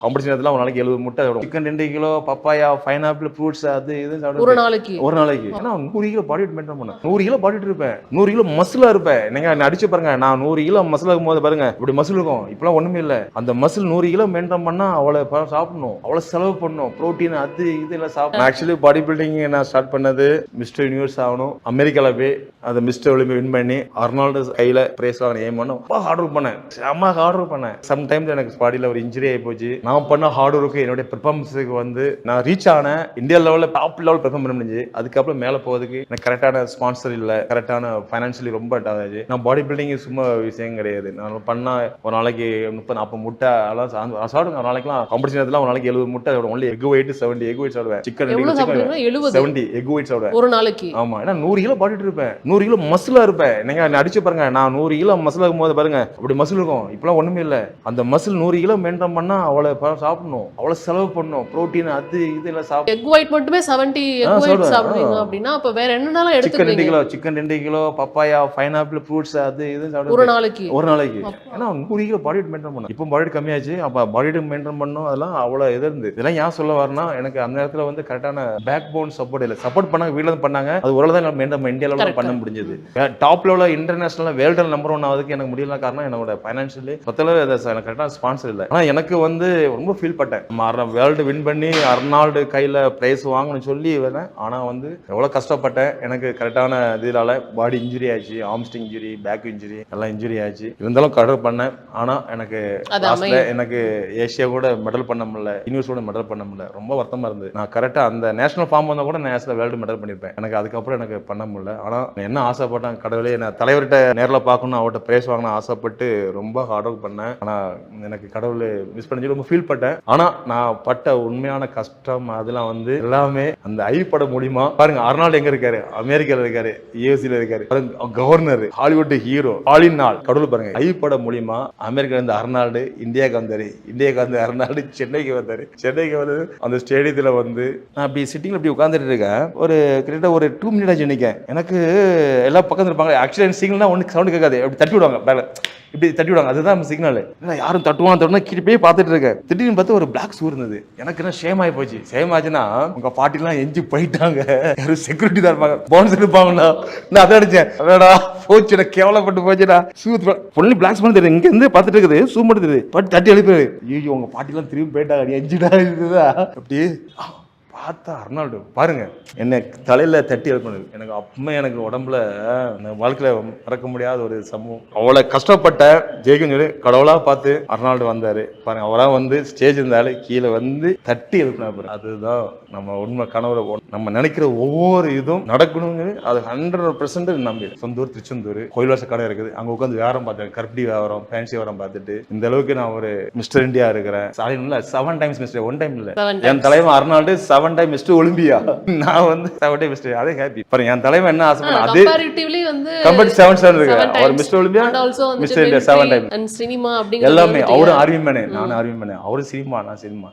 Competition நேரத்துல ஒரு நாளைக்கு 70 முட்டை சாப்பிடும். Chicken 2 kilo, papaya, pineapple, fruits அது இது ஒரு நாளைக்கு ஒரு நாளைக்கு. ஏன்னா 100 கிலோ பாடி வெயிட் மெயின்டைன் பண்ணேன். 100 கிலோ பாடி வெயிட் இருப்பேன், 100 கிலோ மசிலா இருப்பேன். நீங்க அடிச்சு பாருங்க, நான் 100 கிலோ மசில் இருக்கும்போது பாருங்க இப்படி மசில் இருக்கும். இப்பெல்லாம் ஒண்ணுமே இல்ல. அந்த மசில் 100 கிலோ மெயின்டைன் பண்ணா அவ்வளவு சாப்பிடணும், அவ்வளவு செலவு பண்ணணும், புரோட்டீன் அது இது எல்லாம் சாப்பிடணும். ஆக்சுவலி பாடி பில்டிங் நான் ஸ்டார்ட் பண்ணது மிஸ்டர் யூனிவர்ஸ் ஆகணும், அமெரிக்கால போய் அந்த மிஸ்டர் ஒலிம்பிக் வின் பண்ணி அர்னால்டு கையில பிரைஸ் வாங்கின ஏம் பண்ண ரொம்ப ஹார்ட் ஒர்க் பண்ணேன். செம்ம ஹார்ட் ஒர்க் பண்ணேன். சம்டைம்ஸ் எனக்கு பாடியில ஒரு இன்ஜுரி ஆகி போச்சு. நான் பண்ண ஹார்ட் ஒர்க்கு என்னுடைய பெர்ஃபார்மன்ஸுக்கு வந்து நான் ரீச் ஆனேன். இந்தியா லெவல்ல டாப் லெவல் பெர்ஃபார்ம் பண்ண முடிஞ்சு. அதுக்கப்புறம் மேல போவதுக்கு எனக்கு கரெக்டான ஸ்பான்சர் இல்ல, கரெக்டான ஃபைனான்சியலி ரொம்ப டேமேஜ். நான் பாடி பில்டிங் சும்மா விஷயம் கிடையாது. நான் பண்ணா ஒரு நாளைக்கு 30-40 முட்டை எல்லாம் சாப்பிடுங்க. ஒரு நாளைக்குலாம் காம்படிஷன் நேரத்துல ஒரு நாளைக்கு 70 முட்டை சாப்பிடுவேன். Only egg white 70 egg white சாப்பிடுவேன். சிக்கன் 70 எக் ஒயிட் சாப்பிடுவேன் ஒரு நாளைக்கு. ஆமா, ஏன்னா 100 கிலோ பாடி இருப்பேன், 100 கிலோ மசிலா இருப்பேன். நீங்க அடிச்சு பாருங்க, நான் 100 கிலோ மசில் இருக்கும்போது பாருங்க அப்படி மசில் இருக்கும். இப்பெல்லாம் ஒண்ணுமே இல்ல. அந்த மசில் 100 கிலோ மெயின்டைன் பண்ணா அவ்வளவு சாப்பிடணும், அவ்வளவு செலவு பண்ணணும், புரோட்டீன் அது இது எல்லாம் சாப்பிடணும். எக் ஒயிட் மட்டுமே 70 எக் ஒயிட் சாப்பிடுவீங்க அப்படின்னா அப்ப வேற என்னென்னலாம் எடுத்துக்கிறீங்க? Chicken 2 kilo, papaya, pineapple, fruits அது இது சாப்பிடுவேன் ஒரு நாளைக்கு. ஏன்னா 100 கிலோ பாடி வெயிட் மெயின்டைன் பண்ணணும். இப்போ பாடி வெயிட் கம்மியாச்சு. அப்ப பாடி வெயிட் மெயின்டைன் பண்ணணும். அதெல்லாம் அவ்வளவு இது இருந்து இதெல்லாம் ஏன் சொல்ல வரேன்னா, எனக்கு அந்த நேரத்துல வந்து கரெக்டான பேக் போன் சப்போர்ட் இல்ல. சப்போர்ட் பண்ணாங்க, வீட்ல இருந்து பண்ணாங்க. அது ஓரளவு தான் நம்ம இந்தியா லெவல்ல பண்ண முடிஞ்சது. டாப் லெவல்ல இன்டர்நேஷனல் வேர்ல்டு நம்பர் 1 ஆவதுக்கு எனக்கு முடியல. காரணம் என்னோட ஃபைனான்சியலி மொத்தல எனக்கு கரெக்டான ஸ்பான்சர் இல்ல. ஆனா எனக்கு வந்து ரொம்ப ஃபீல் பட்டேன். வேர்ல்டு வின் பண்ணி அர்னால்டு கையில பிரைஸ் வாங்கணும்னு சொல்லி வரேன். ஆனா வந்து எவ்வளவு கஷ்டப்பட்டேன். எனக்கு கரெக்டான இதனால பாடி இன்ஜுரி ஆச்சு, ஆம்ஸ்டிங் இன்ஜுரி, பேக் இன்ஜுரி எல்லாம் இன்ஜுரி ஆச்சு. இருந்தாலும் கடல் பண்ணேன். ஆனா எனக்கு லாஸ்ட்ல எனக்கு ஏசியா கூட மெடல் பண்ண முடியல, யூனிவர்ஸ் கூட மெடல் பண்ண முடியல. ரொம்ப வருத்தமா இருந்தது. நான் கரெக்டா அந்த நேஷனல் ஃபார்ம் வந்தா கூட நேஷனல் வேர்ல்டு மெடல் பண்ணிருப்பேன். எனக்கு அதுக்கப்புறம் எனக்கு பண்ண முடியல. ஆனா என்ன ஆசைப்பட்டேன், கடவுளே நான் தலைவர்கிட்ட நேர்ல பார்க்கணும், அவர்கிட்ட பிரைஸ் வாங்கணும் ஆசைப்பட்டு ரொம்ப ஹார்ட் ஒர்க் பண்ணேன். ஆனா எனக்கு கடவுள் மிஸ் பண்ணி ரொம்ப ஃபீல் பட்டேன். ஆனா நான் பட்ட உண்மையான கஷ்டம் அதெல்லாம் வந்து எல்லாமே அந்த ஐ படம் மூலியமா பாருங்க. அர்னால்டு எங்க இருக்காரு? அமெரிக்கால இருக்காரு, யூஎஸ்ல இருக்காரு. கவர்னர், ஹாலிவுட் ஹீரோ, ஆலின் நாள் கடவுள் பாருங்க. ஐ படம் மூலியமா அமெரிக்கா இருந்து அர்னால்டு இந்தியாவுக்கு வந்தாரு, இந்தியாவுக்கு வந்து அர்னால்டு சென்னைக்கு வந்தாரு. சென்னைக்கு வந்து அந்த ஸ்டேடியத்துல வந்து நான் அப்படி சிட்டிங்ல அப்படி உட்கார்ந்துட்டு இருக்கேன். ஒரு கிட்டத்தட்ட ஒரு 2 மினிட் ஆச்சு நினைக்கிறேன். எனக்கு எல்லா பக்கம் இருப்பாங்க. ஆக்சுவலி சிக்னல்னா ஒன்றுக்கு சவுண்ட் கேட்காது, அப்படி தட்டி விடுவாங்க பேல, இப்படி தட்டி விடுவாங்க. அதுதான் சிக்னல். யாரும் தட்டுவான் கீழே போய் பார்த்துட்டு இருக்கேன். திடீர்னு பார்த்து ஒரு பிளாக் ஷூ இருந்தது. எனக்கு என்ன ஷேம் ஆகி போச்சு. ஷேம் ஆச்சுன்னா உங்க பாட்டிலாம் எஞ்சி போயிட்டாங்க, யாரும் செக்யூரிட்டி தான் இருப்பாங்க, போனஸ் இருப்பாங்களா. நான் அதை அடிச்சேன். அதடா போச்சு, எனக்கு கேவலப்பட்டு போச்சுடா. ஷூ பொண்ணு பிளாக் பண்ணி தெரியுது, இங்க இருந்து பார்த்துட்டு இருக்குது, ஷூ மட்டும் தெரியுது. பட் தட்டி எழுப்பாரு. ஐயோ உங்க பாட்டிலாம் திரும்பி போயிட்டாங்க, எஞ்சிடா இருக்குதா அப்படி பார்த்தா அர்னால்டு பாருங்க என்ன தலையில தட்டி எழுப்பினது. எனக்கு அப்பவுமே எனக்கு உடம்புல வாழ்க்கையில மறக்க முடியாத ஒரு சம்பவம். அவ்வளவு கஷ்டப்பட்ட ஜெயிக்கும் சொல்லி கடவுளா பார்த்து அர்னால்டு வந்தாரு பாருங்க. அவரா வந்து ஸ்டேஜ் இருந்தாலும் கீழே வந்து தட்டி எழுப்பினாரு. அதுதான் நம்ம உண்மை கனவுல நம்ம நினைக்கிற ஒவ்வொரு இதுவும் நடக்கணுங்க. அது 100% நம்பி. சொந்தூர் திருச்செந்தூர் கோயில் கடை இருக்குது, அங்க உட்காந்து வியாபாரம் பார்த்தேன். கருப்படி வியாபாரம், ஃபேன்சி வியாபாரம் பார்த்துட்டு இந்த அளவுக்கு நான் ஒரு மிஸ்டர் இந்தியா இருக்கிறேன். 7 டைம்ஸ் மிஸ்டர், 1 டைம் இல்ல. என் தலைவன் அர்னால்டு 7 டைம் மிஸ்டர் ஒலிம்பியா, நான் வந்து 7 டைம் மிஸ்டர். அதே ஹாப்பி பாருங்க. என் தலைவன் என்ன ஆசைப்பட அதே கம்பேரிட்டிவ்லி வந்து கம்பேர் 7 இருக்கு. அவர் mister Olympia, mister India 7 time. Cinema அப்படிங்க எல்லாமே. அவரும் ஆர்மி மேனே, நானும் ஆர்மி மேனே. அவரும் சினிமா, நான் சினிமா.